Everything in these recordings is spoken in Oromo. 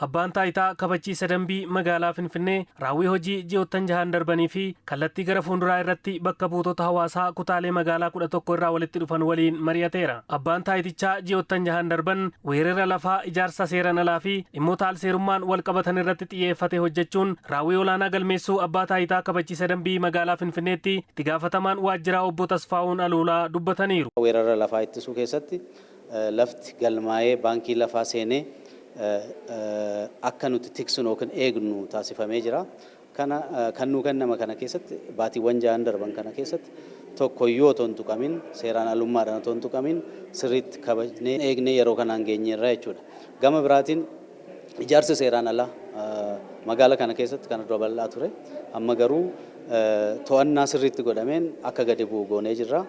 Abbaan taayitaa kabachiisa dambii magaalaa Finfinnee raawwii hojii ji'oottan jahan darbanii fi kallattii gara fuulduraa irratti bakka buutota hawaasaa kutaalee magaalaa 11 irraa walitti dhufan waliin mari'ateera. Abbaan taayitichaa ji'oottan jahan darban weerara lafaa, ijaarsa seeraan alaa fi dhimmoota alseerummaan wal qabatan irratti xiyyeeffate hojjechuun raawwii olaanaa galmeessuu abbaa taayitaa kabachiisa dambii magaalaa Finfinneetti itti gaafatamaan waajjiraa obbo Tasfaa'uun Aluulaa dubbataniiru. Weerara lafaa ittisuu keessatti lafti galmaa'ee baankii lafaa seenee akka nuti tiksinu yookiin eegnu taasifamee jira. Kan nu kennama kana keessatti baatiiwwan jahan darban kana keessatti tokkoyyuu otoo hin tuqamin seeraan alummaadhaan otoo hin tuqamin sirriitti kabajnee eegnee yeroo kanaan geenyeerra jechuudha. Gama biraatiin ijaarsi seeraan alaa magaalaa kana keessatti kan dura bal'aa ture. Amma garuu to'annaa sirriitti godhameen akka gadi bu'u goonee jirra.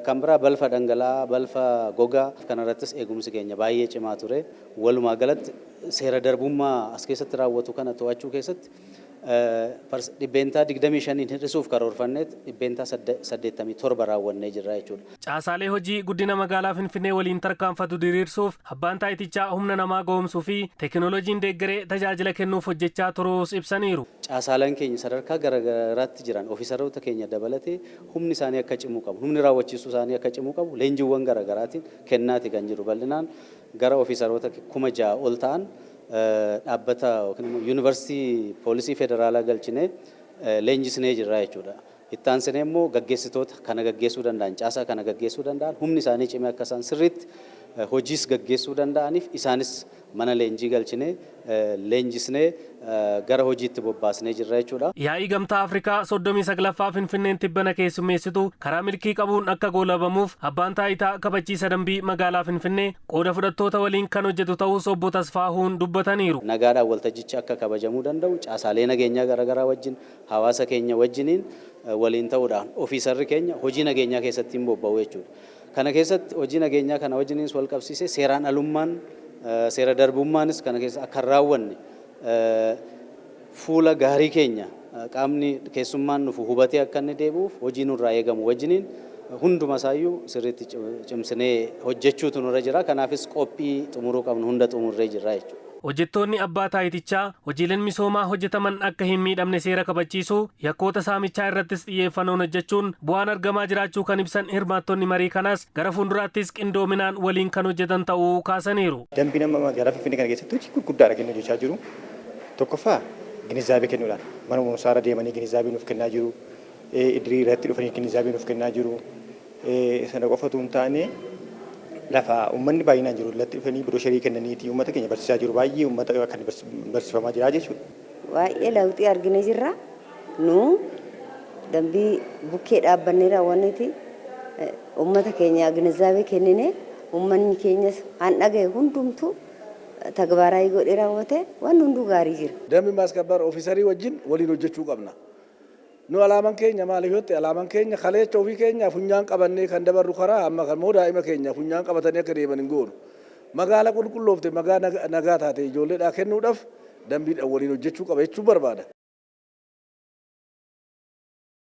Kan biraa balfa dhangala'aa, balfa gogaa kanarrattis eegumsi keenya baay'ee cimaa ture. Walumaa galatti seera darbummaa as keessatti raawwatu kana to'achuu keessatti dhibbeentaa 25 hir'isuuf karoorfanneet dhibbeentaa 87 raawwannee jirra jechuudha. Caasaalee hojii guddina magaalaa Finfinnee waliin tarkaanfatu diriirsuuf abbaan taayitichaa humna namaa ga'umsuu fi teekinooloojiin deeggaree tajaajila kennuuf hojjechaa turuus ibsaniiru. Caasaaleen keenya sadarkaa garaagaraatti jiran ofiisaroota keenya dabalatee humni isaanii akka cimuu qabu, humni raawwachiisuu isaanii akka cimuu qabu leenjiiwwan garaagaraatiin kennaati kan jiru. Bal'inaan gara ofiisaroota 6,000 ol ta'an dhaabbata yuunivarsiitii poolisii federaalaa galchinee leenjisnee jirra jechuudha. Itti aansinee immoo gaggeessitoota kana gaggeessuu danda'an, caasaa kana gaggeessuu danda'an humni isaanii cimee akka isaan sirriitti hojiis gaggeessuu danda'aniif isaanis mana leenjii galchinee leenjisnee gara hojiitti bobbaasnee jirra jechuudha. Yaa'ii gamtaa Afrikaa 39ffaa Finfinneen tibbana keessummeessitu karaa milkii qabuun akka goolabamuuf abbaan taayitaa kabachiisa dambii magaalaa Finfinnee qooda fudhattoota waliin kan hojjetu ta'us obbo Tasfaa'uun dubbataniiru. Nagaadhaan waltajjichi akka kabajamuu danda'u caasaalee nageenyaa garaagaraa wajjin hawaasa keenya wajjiniin waliin ta'uudhaan ofiisarri keenya hojii nageenyaa keessatti hin bobba'u jechuudha. Kana keessatti hojii nageenyaa kana wajjiniin wal qabsiisee seeraan alummaan seera darbummaanis kana keessa akka raawwanne fuula gaarii keenya qaamni keessummaan nuuf hubatee akka inni deebi'uuf hojii nurraa eegamu wajjiniin hunduma isaayyuu sirriitti cimsinee hojjechuutu nurra jira. Kanaafis qophii xumuruu qabnu hunda xumurree jirra jechuudha. Hojjettoonni abbaa taayitichaa hojiileen misoomaa hojjetaman akka hin miidhamne seera kabachiisuu, yakkoota saamichaa irrattis xiyyeeffannoon hojjechuun bu'aan argamaa jiraachuu kan ibsan hirmaattonni marii kanaas gara fuulduraattis qindoominaan waliin kan hojjetan ta'uu kaasaniiru. Dambiin amma magaalaa Finfinnee kana keessatti hojii gurguddaadha kennu hojjechaa jiru. Tokkoffaa ginizaabii kennuudhaan mana barumsaarra deemanii ginizaabii nuuf kennaa jiru. Idirii irratti dhufanii ginizaabii nuuf kennaa jiru. Sana qofatu hin taane lafa uummanni baay'inaan jiru irratti dhufanii birooshanii kennaniiti uummata keenya barsiisaa jiru. Baay'ee uummata kan barsiifamaa jira jechuudha. Baay'ee lawxii arginee jirra. Nu dambii bukkee dhaabbannee raawwanneeti uummata keenya ginizaabii kennine uummanni keenyas han dhagaye hundumtu tagbaaraayii godhee raawwate waan hunduu gaarii jira. Dambii maaskabbar ofiisarii wajjin waliin hojjechuu qabna. Nu alaaman keenya maaliif yotte alaaman keenya kaleecha ofii keenya funyaan qabannee kan dabarru karaa amma kan moo daa'ima keenya funyaan qabatanii akka deeman hin goonu. Magaala qulqulloofte magaalaa nagaa taate ijoolleedhaa kennuudhaaf dambiidhaan waliin hojjechuu qaba jechuu barbaada.